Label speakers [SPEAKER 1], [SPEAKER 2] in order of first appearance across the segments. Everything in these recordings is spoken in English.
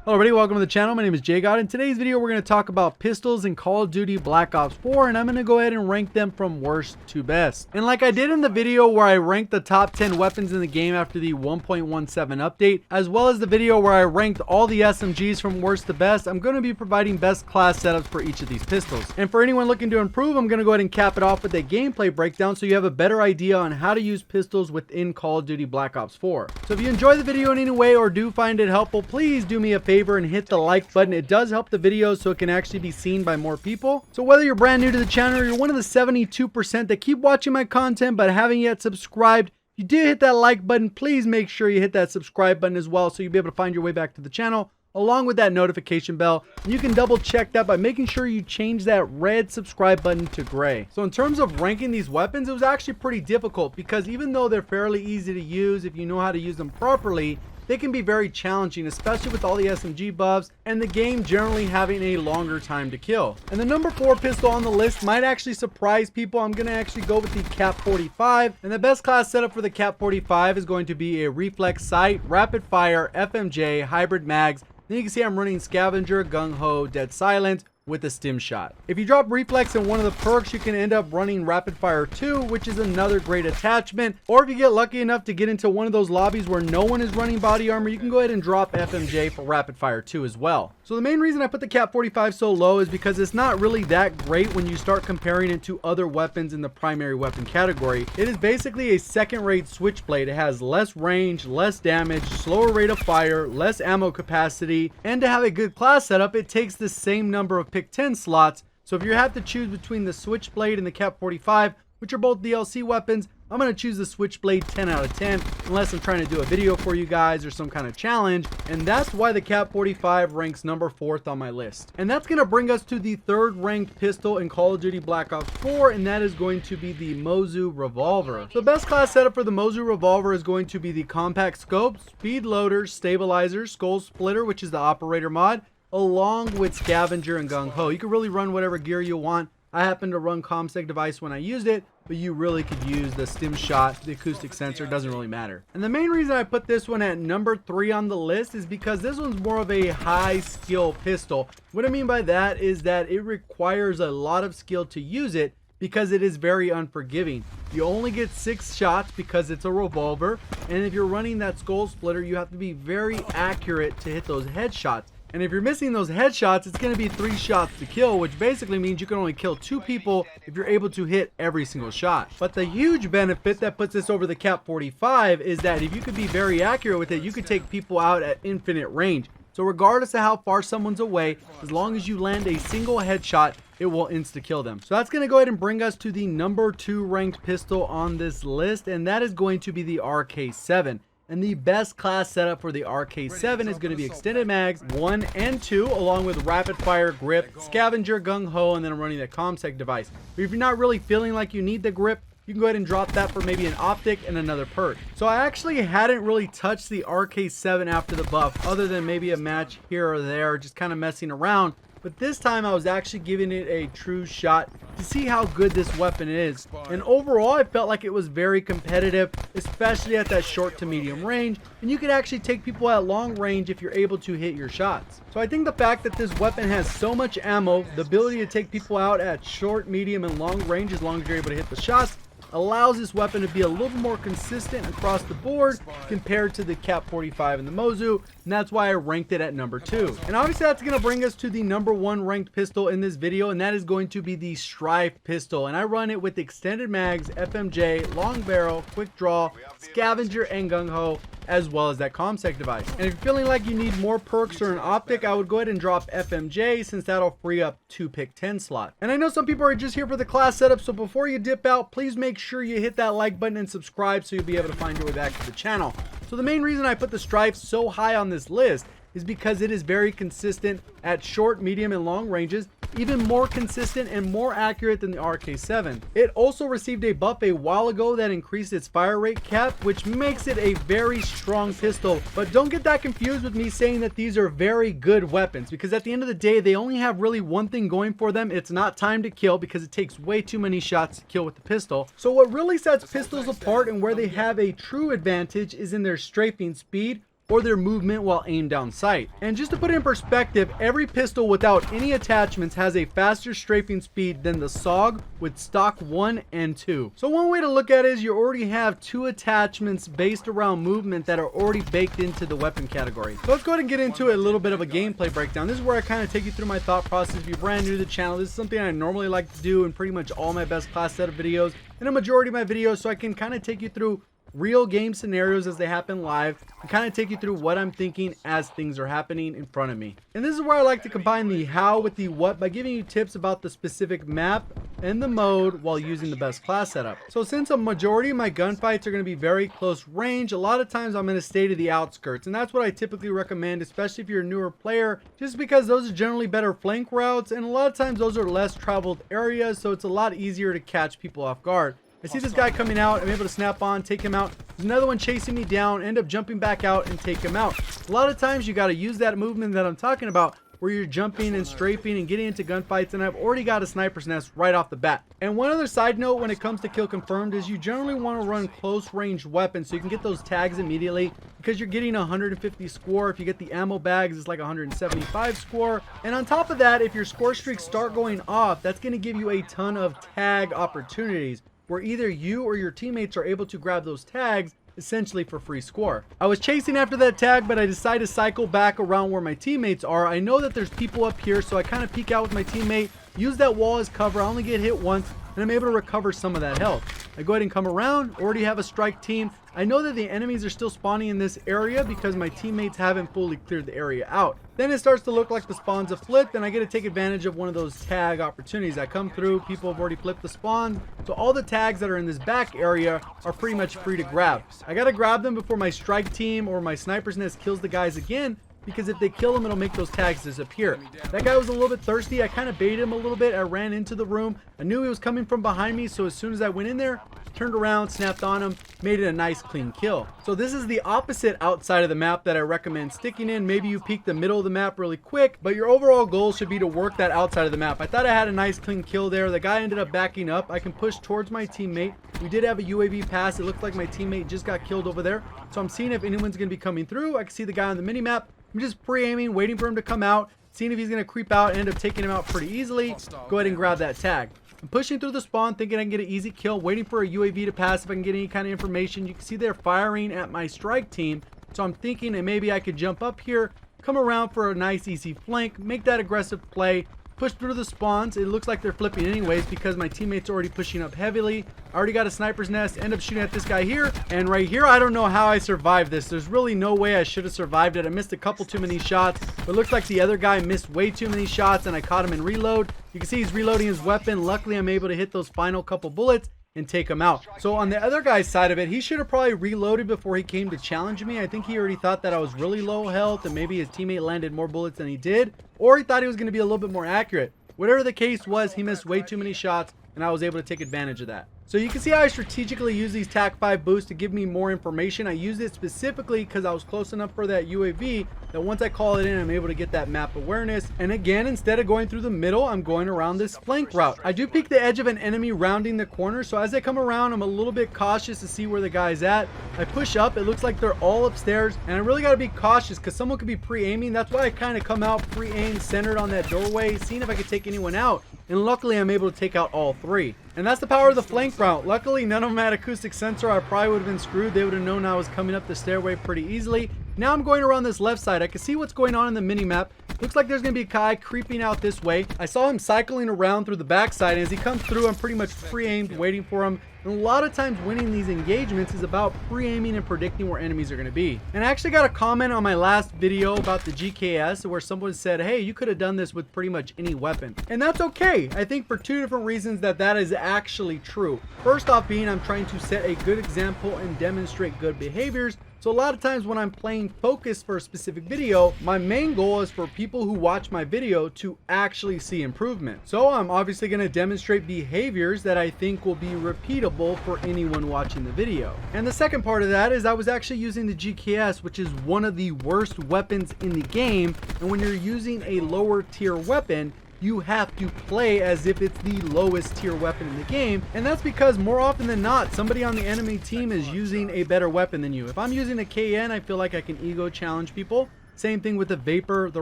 [SPEAKER 1] Hello everybody, welcome to the channel. My name is JGOD. In today's video we're going to talk about pistols in Call of Duty Black Ops 4, and I'm going to go ahead and rank them from worst to best. And like I did in the video where I ranked the top 10 weapons in the game after the 1.17 update, as well as the video where I ranked all the SMGs from worst to best, I'm going to be providing best class setups for each of these pistols. And for anyone looking to improve, I'm going to go ahead and cap it off with a gameplay breakdown so you have a better idea on how to use pistols within Call of Duty Black Ops 4. So if you enjoy the video in any way or do find it helpful, please do me a favor and hit the like button. It does help the video so it can actually be seen by more people. So whether you're brand new to the channel or you're one of the 72% that keep watching my content but haven't yet subscribed, if you did hit that like button, please make sure you hit that subscribe button as well so you'll be able to find your way back to the channel along with that notification bell. And you can double check that by making sure you change that red subscribe button to gray. So in terms of ranking these weapons, it was actually pretty difficult because even though they're fairly easy to use if you know how to use them properly, they can be very challenging, especially with all the SMG buffs and the game generally having a longer time to kill. And the number 4 pistol on the list might actually surprise people. I'm going to actually go with the Cap 45, and the best class setup for the Cap 45 is going to be a reflex sight, rapid fire, FMJ, hybrid mags. Then you can see I'm running scavenger, gung ho, dead silent with a stim shot. If you drop reflex in one of the perks, you can end up running rapid fire 2, which is another great attachment. Or if you get lucky enough to get into one of those lobbies where no one is running body armor, you can go ahead and drop FMJ for rapid fire 2 as well. So the main reason I put the Cap 45 so low is because it's not really that great when you start comparing it to other weapons in the primary weapon category. It is basically a second-rate switchblade. It has less range, less damage, slower rate of fire, less ammo capacity, and to have a good class setup, it takes the same number of pick 10 slots. So if you have to choose between the Switchblade and the Cap 45, which are both DLC weapons, I'm going to choose the Switchblade 10 out of 10 unless I'm trying to do a video for you guys or some kind of challenge, and that's why the Cap 45 ranks number 4th on my list. And that's going to bring us to the 3rd ranked pistol in Call of Duty Black Ops 4, and that is going to be the Mozu Revolver. The best class setup for the Mozu Revolver is going to be the compact scope, speed loader, stabilizer, skull splitter, which is the operator mod, along with scavenger and gung ho. You can really run whatever gear you want. I happen to run ComSec device when I used it, but you really could use the stim shot, the acoustic sensor, doesn't really matter. And the main reason I put this one at number 3 on the list is because this one's more of a high skill pistol. What I mean by that is that it requires a lot of skill to use it because it is very unforgiving. You only get 6 shots because it's a revolver, and if you're running that skull splitter, you have to be very accurate to hit those headshots. And if you're missing those headshots, it's going to be 3 shots to kill, which basically means you can only kill 2 people if you're able to hit every single shot. But the huge benefit that puts this over the Cap 45 is that if you could be very accurate with it, you could take people out at infinite range. So regardless of how far someone's away, as long as you land a single headshot, it will insta-kill them. So that's going to go ahead and bring us to the number 2 ranked pistol on this list, and that is going to be the RK7. And the best class setup for the RK7 is going to be extended mags 1 and 2, along with rapid fire, grip, scavenger, gung ho, and then I'm running the ComSec device. But if you're not really feeling like you need the grip, you can go ahead and drop that for maybe an optic and another perk. So I actually hadn't really touched the RK7 after the buff, other than maybe a match here or there, just kind of messing around. But this time I was actually giving it a true shot to see how good this weapon is. And overall, I felt like it was very competitive, especially at that short to medium range. And you can actually take people at long range if you're able to hit your shots. So I think the fact that this weapon has so much ammo, the ability to take people out at short, medium, and long range as long as you're able to hit the shots, allows this weapon to be a little more consistent across the board compared to the Cap 45 and the Mozu, and that's why I ranked it at number 2. And obviously that's going to bring us to the number 1 ranked pistol in this video, and that is going to be the Strife Pistol. And I run it with extended mags, FMJ, long barrel, quick draw, scavenger, and gung ho, as well as that ComSec device. And if you're feeling like you need more perks or an optic, I would go ahead and drop FMJ since that'll free up 2 pick 10 slots. And I know some people are just here for the class setup, so before you dip out, please make sure you hit that like button and subscribe so you'll be able to find your way back to the channel. So the main reason I put the Strife so high on this list is because it is very consistent at short, medium, and long ranges, even more consistent and more accurate than the RK7. It also received a buff a while ago that increased its fire rate cap, which makes it a very strong pistol. But don't get that confused with me saying that these are very good weapons, because at the end of the day, they only have really one thing going for them. It's not time to kill, because it takes way too many shots to kill with the pistol. So what really sets pistols apart and where they have a true advantage is in their strafing speed, or their movement while aimed down sight. And just to put it in perspective, every pistol without any attachments has a faster strafing speed than the SOG with stock 1 and 2. So one way to look at it is you already have 2 attachments based around movement that are already baked into the weapon category. So let's go ahead and get into a little bit of a gameplay breakdown. This is where I kind of take you through my thought process. If you're brand new to the channel, this is something I normally like to do in pretty much all my best class setup videos and a majority of my videos, so I can kind of take you through real game scenarios as they happen live and kind of take you through what I'm thinking as things are happening in front of me. And this is where I like to combine the how with the what by giving you tips about the specific map and the mode while using the best class setup. So since a majority of my gunfights are going to be very close range, a lot of times I'm going to stay to the outskirts, and that's what I typically recommend, especially if you're a newer player, just because those are generally better flank routes, and a lot of times those are less traveled areas, so it's a lot easier to catch people off guard. I see this guy coming out, I'm able to snap on, take him out. There's another one chasing me down, end up jumping back out and take him out. A lot of times you got to use that movement that I'm talking about, where you're jumping and strafing and getting into gunfights, and I've already got a sniper's nest right off the bat. And one other side note when it comes to kill confirmed is you generally want to run close range weapons so you can get those tags immediately, because you're getting 150 score. If you get the ammo bags, it's like 175 score. And on top of that, if your score streaks start going off, that's going to give you a ton of tag opportunities, where either you or your teammates are able to grab those tags essentially for free score. I was chasing after that tag, but I decided to cycle back around where my teammates are. I know that there's people up here, so I kind of peek out with my teammate, use that wall as cover. I only get hit once, and I'm able to recover some of that health. I go ahead and come around, already have a strike team. I know that the enemies are still spawning in this area because my teammates haven't fully cleared the area out. Then it starts to look like the spawns have flipped, and I get to take advantage of one of those tag opportunities. I come through, people have already flipped the spawns, so all the tags that are in this back area are pretty much free to grab. I gotta grab them before my strike team or my sniper's nest kills the guys again, because if they kill him, it'll make those tags disappear. That guy was a little bit thirsty. I kind of baited him a little bit. I ran into the room. I knew he was coming from behind me, so as soon as I went in there, turned around, snapped on him, made it a nice clean kill. So this is the opposite outside of the map that I recommend sticking in. Maybe you peek the middle of the map really quick, but your overall goal should be to work that outside of the map. I thought I had a nice clean kill there. The guy ended up backing up. I can push towards my teammate. We did have a UAV pass. It looked like my teammate just got killed over there, so I'm seeing if anyone's going to be coming through. I can see the guy on the mini map. I'm just pre-aiming, waiting for him to come out, seeing if he's going to creep out, and end up taking him out pretty easily. Go ahead and grab that tag. I'm pushing through the spawn, thinking I can get an easy kill, waiting for a UAV to pass if I can get any kind of information. You can see they're firing at my strike team, so I'm thinking that maybe I could jump up here, come around for a nice easy flank, make that aggressive play, push through the spawns. It looks like they're flipping anyways because my teammate's already pushing up heavily. I already got a sniper's nest, end up shooting at this guy here, and right here, I don't know how I survived this. There's really no way I should have survived it. I missed a couple too many shots, but it looks like the other guy missed way too many shots, and I caught him in reload. You can see he's reloading his weapon. Luckily, I'm able to hit those final couple bullets and take him out. So on the other guy's side of it, he should have probably reloaded before he came to challenge me. I think he already thought that I was really low health and maybe his teammate landed more bullets than he did, or he thought he was going to be a little bit more accurate. Whatever the case was, he missed way too many shots, and I was able to take advantage of that. So you can see how I strategically use these TAC 5 boosts to give me more information. I used it specifically because I was close enough for that UAV that once I call it in, I'm able to get that map awareness. And again, instead of going through the middle, I'm going around this flank route. I do peek the edge of an enemy rounding the corner, so as I come around, I'm a little bit cautious to see where the guy's at. I push up, it looks like they're all upstairs, and I really got to be cautious because someone could be pre-aiming. That's why I kind of come out pre-aimed, centered on that doorway, seeing if I could take anyone out. And luckily, I'm able to take out all three. And that's the power of the flank route. Luckily, none of them had acoustic sensor. I probably would have been screwed. They would have known I was coming up the stairway pretty easily. Now I'm going around this left side. I can see what's going on in the mini map. Looks like there's going to be a guy creeping out this way. I saw him cycling around through the backside, and as he comes through, I'm pretty much pre-aimed, waiting for him. And a lot of times winning these engagements is about pre-aiming and predicting where enemies are going to be. And I actually got a comment on my last video about the GKS where someone said, hey, you could have done this with pretty much any weapon. And that's okay. I think for two different reasons that is actually true. First off being I'm trying to set a good example and demonstrate good behaviors. So a lot of times when I'm playing focus for a specific video, my main goal is for people who watch my video to actually see improvement. So I'm obviously going to demonstrate behaviors that I think will be repeatable for anyone watching the video. And the second part of that is I was actually using the GKS, which is one of the worst weapons in the game. And when you're using a lower tier weapon, you have to play as if it's the lowest tier weapon in the game. And that's because more often than not, somebody on the enemy team is using a better weapon than you. If I'm using a KN, I feel like I can ego challenge people. Same thing with the Vapor, the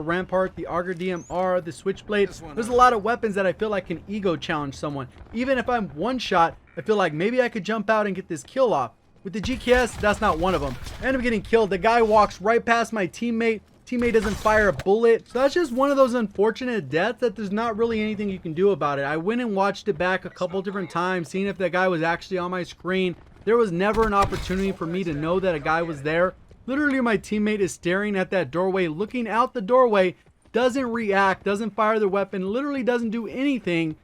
[SPEAKER 1] Rampart, the Auger DMR, the Switchblade. There's a lot of weapons that I feel like can ego challenge someone. Even if I'm one shot, I feel like maybe I could jump out and get this kill off. With the GKS, that's not one of them. I end up getting killed. The guy walks right past my teammate. Teammate doesn't fire a bullet. So that's just one of those unfortunate deaths that there's not really anything you can do about it. I went and watched it back a couple different times, seeing if that guy was actually on my screen. There was never an opportunity for me to know that a guy was there. Literally, my teammate is staring at that doorway, looking out the doorway, doesn't react, doesn't fire the weapon, literally doesn't do anything.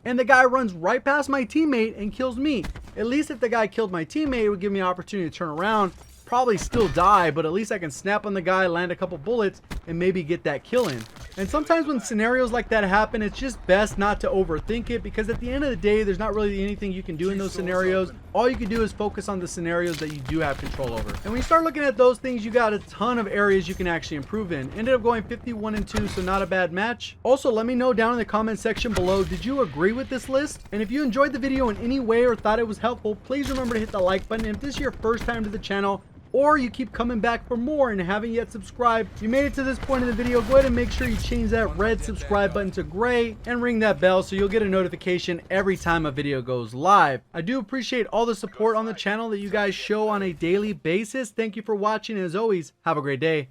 [SPEAKER 1] And the guy runs right past my teammate and kills me. At least if the guy killed my teammate, it would give me an opportunity to turn around, probably still die, but at least I can snap on the guy, land a couple bullets, and maybe get that kill in. And sometimes when scenarios like that happen, it's just best not to overthink it, because at the end of the day, there's not really anything you can do in those scenarios. All you can do is focus on the scenarios that you do have control over. And when you start looking at those things, you got a ton of areas you can actually improve in. Ended up going 51-2, so not a bad match. Also, let me know down in the comment section below, did you agree with this list? And if you enjoyed the video in any way or thought it was helpful, please remember to hit the like button. And if this is your first time to the channel, or you keep coming back for more and haven't yet subscribed, you made it to this point in the video, go ahead and make sure you change that red subscribe button to gray and ring that bell so you'll get a notification every time a video goes live. I do appreciate all the support on the channel that you guys show on a daily basis. Thank you for watching, and as always, have a great day.